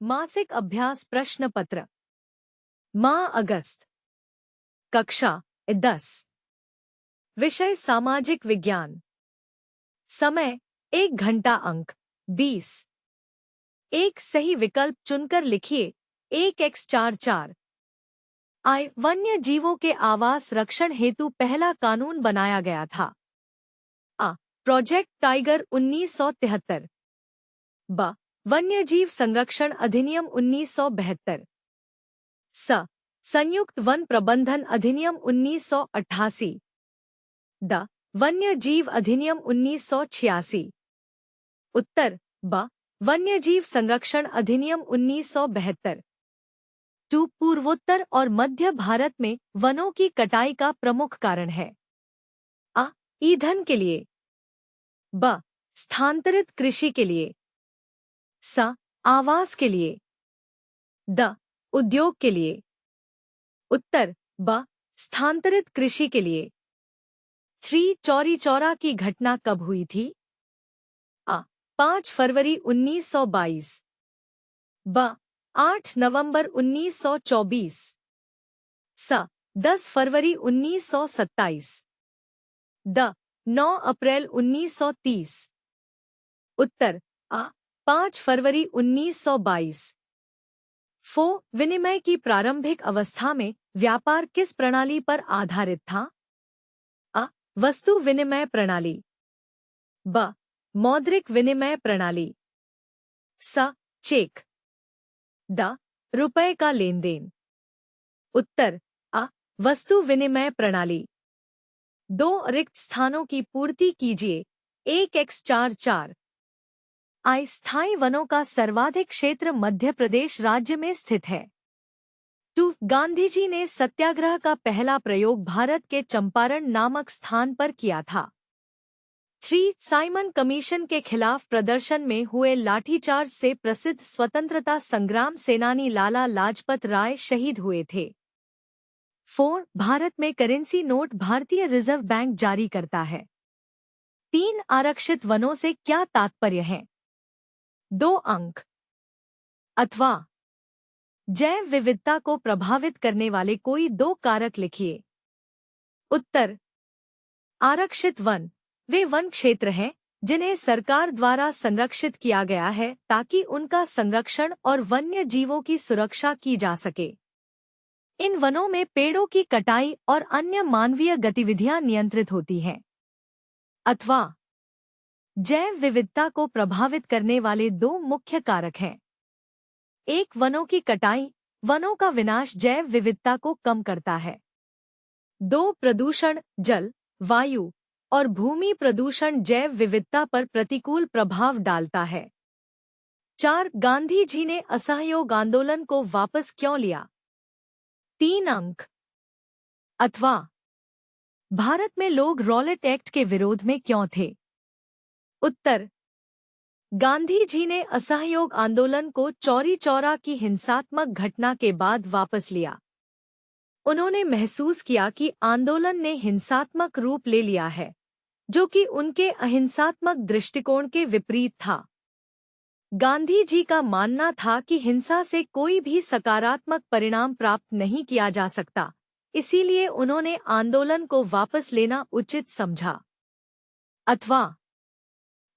मासिक अभ्यास प्रश्न पत्र माह अगस्त कक्षा 10 विषय सामाजिक विज्ञान समय 1 घंटा अंक 20 एक सही विकल्प चुनकर लिखिए 1x44 वन्य जीवों के आवास रक्षण हेतु पहला कानून बनाया गया था। आ प्रोजेक्ट टाइगर 1973 ब वन्यजीव संरक्षण अधिनियम 1972 स संयुक्त वन प्रबंधन अधिनियम 1988 द वन्यजीव अधिनियम 1986 उत्तर ब वन्यजीव संरक्षण अधिनियम 1972 टू पूर्वोत्तर और मध्य भारत में वनों की कटाई का प्रमुख कारण है। अ ईंधन के लिए, ब स्थानांतरित कृषि के लिए, स आवास के लिए, द उद्योग के लिए। उत्तर ब स्थानांतरित कृषि के लिए। 3 चौरी चौरा की घटना कब हुई थी? अ 5 फरवरी 1922 ब 8 नवंबर 1924 स 10 फरवरी 1927 द 9 अप्रैल 1930 उत्तर अ 5 फरवरी 1922 फो विनिमय की प्रारंभिक अवस्था में व्यापार किस प्रणाली पर आधारित था? अ वस्तु विनिमय प्रणाली, ब मौद्रिक विनिमय प्रणाली, स चेक, द रुपए का लेन देन। उत्तर अ वस्तु विनिमय प्रणाली। 2 रिक्त स्थानों की पूर्ति कीजिए 1x44 स्थायी वनों का सर्वाधिक क्षेत्र मध्य प्रदेश राज्य में स्थित है। 2 गांधीजी ने सत्याग्रह का पहला प्रयोग भारत के चंपारण नामक स्थान पर किया था। 3 साइमन कमीशन के खिलाफ प्रदर्शन में हुए लाठीचार्ज से प्रसिद्ध स्वतंत्रता संग्राम सेनानी लाला लाजपत राय शहीद हुए थे। 4 भारत में करेंसी नोट भारतीय रिजर्व बैंक जारी करता है। 3 आरक्षित वनों से क्या तात्पर्य है? 2 अंक। अथवा जैव विविधता को प्रभावित करने वाले कोई 2 कारक लिखिए। उत्तर आरक्षित वन वे वन क्षेत्र हैं जिन्हें सरकार द्वारा संरक्षित किया गया है ताकि उनका संरक्षण और वन्य जीवों की सुरक्षा की जा सके। इन वनों में पेड़ों की कटाई और अन्य मानवीय गतिविधियां नियंत्रित होती हैं। अथवा जैव विविधता को प्रभावित करने वाले 2 मुख्य कारक हैं। 1 वनों की कटाई, वनों का विनाश जैव विविधता को कम करता है। 2 प्रदूषण, जल, वायु और भूमि प्रदूषण जैव विविधता पर प्रतिकूल प्रभाव डालता है। 4 गांधी जी ने असहयोग आंदोलन को वापस क्यों लिया? 3 अंक। अथवा भारत में लोग रॉलेट एक्ट के विरोध में क्यों थे? उत्तर गांधी जी ने असहयोग आंदोलन को चौरी चौरा की हिंसात्मक घटना के बाद वापस लिया। उन्होंने महसूस किया कि आंदोलन ने हिंसात्मक रूप ले लिया है, जो कि उनके अहिंसात्मक दृष्टिकोण के विपरीत था। गांधी जी का मानना था कि हिंसा से कोई भी सकारात्मक परिणाम प्राप्त नहीं किया जा सकता, इसीलिए उन्होंने आंदोलन को वापस लेना उचित समझा। अथवा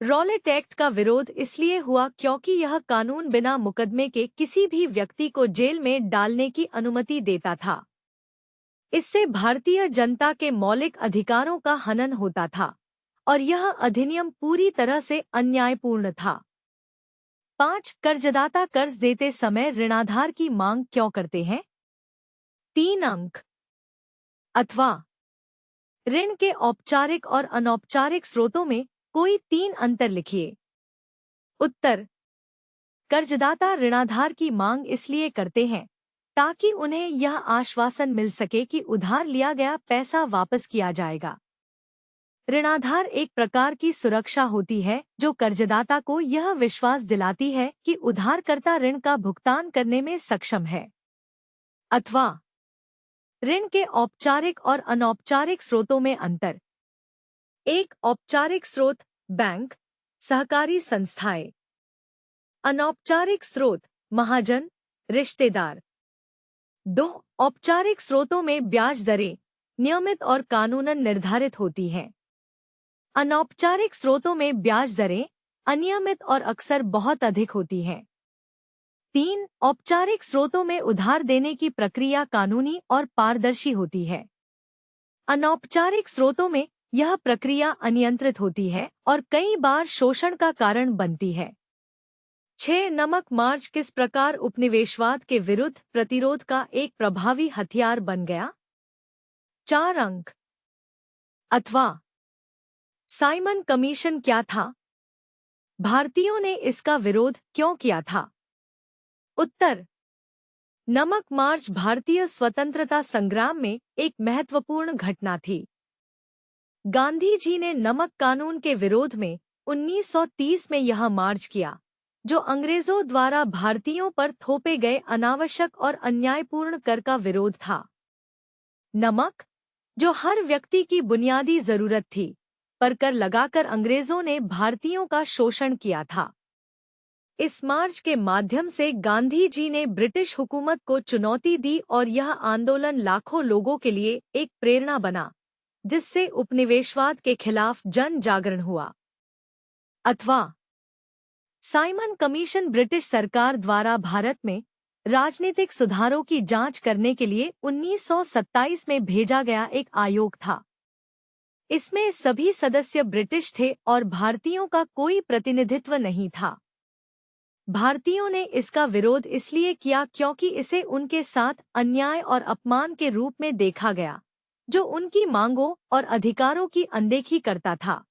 रॉलेट एक्ट का विरोध इसलिए हुआ क्योंकि यह कानून बिना मुकदमे के किसी भी व्यक्ति को जेल में डालने की अनुमति देता था। इससे भारतीय जनता के मौलिक अधिकारों का हनन होता था और यह अधिनियम पूरी तरह से अन्यायपूर्ण था। 5 कर्जदाता कर्ज देते समय ऋणाधार की मांग क्यों करते हैं? 3 अंक। अथवा ऋण के औपचारिक और अनौपचारिक स्रोतों में कोई 3 अंतर लिखिए। उत्तर कर्जदाता ऋणाधार की मांग इसलिए करते हैं ताकि उन्हें यह आश्वासन मिल सके कि उधार लिया गया पैसा वापस किया जाएगा। ऋणाधार एक प्रकार की सुरक्षा होती है जो कर्जदाता को यह विश्वास दिलाती है कि उधारकर्ता ऋण का भुगतान करने में सक्षम है। अथवा ऋण के औपचारिक और अनौपचारिक स्रोतों में अंतर। 1 औपचारिक स्रोत बैंक, सहकारी संस्थाएं। अनौपचारिक स्रोत महाजन, रिश्तेदार। 2. औपचारिक स्रोतों में ब्याज दरें नियमित और कानूनन निर्धारित होती हैं। अनौपचारिक स्रोतों में ब्याज दरें अनियमित और अक्सर बहुत अधिक होती हैं। 3. औपचारिक स्रोतों में उधार देने की प्रक्रिया कानूनी और पारदर्शी होती है। अनौपचारिक स्रोतों में यह प्रक्रिया अनियंत्रित होती है और कई बार शोषण का कारण बनती है। 6. नमक मार्च किस प्रकार उपनिवेशवाद के विरुद्ध प्रतिरोध का एक प्रभावी हथियार बन गया? 4 अंक। अथवा साइमन कमीशन क्या था? भारतीयों ने इसका विरोध क्यों किया था? उत्तर। नमक मार्च भारतीय स्वतंत्रता संग्राम में एक महत्वपूर्ण घटना थी। गांधी जी ने नमक कानून के विरोध में 1930 में यह मार्च किया, जो अंग्रेजों द्वारा भारतीयों पर थोपे गए अनावश्यक और अन्यायपूर्ण कर का विरोध था। नमक, जो हर व्यक्ति की बुनियादी जरूरत थी, पर कर लगाकर अंग्रेजों ने भारतीयों का शोषण किया था। इस मार्च के माध्यम से गांधी जी ने ब्रिटिश हुकूमत को चुनौती दी और यह आंदोलन लाखों लोगों के लिए एक प्रेरणा बना, जिससे उपनिवेशवाद के खिलाफ जन जागरण हुआ। अथवा साइमन कमीशन ब्रिटिश सरकार द्वारा भारत में राजनीतिक सुधारों की जांच करने के लिए 1927 में भेजा गया एक आयोग था। इसमें सभी सदस्य ब्रिटिश थे और भारतीयों का कोई प्रतिनिधित्व नहीं था। भारतीयों ने इसका विरोध इसलिए किया क्योंकि इसे उनके साथ अन्याय और अपमान के रूप में देखा गया, जो उनकी मांगों और अधिकारों की अनदेखी करता था।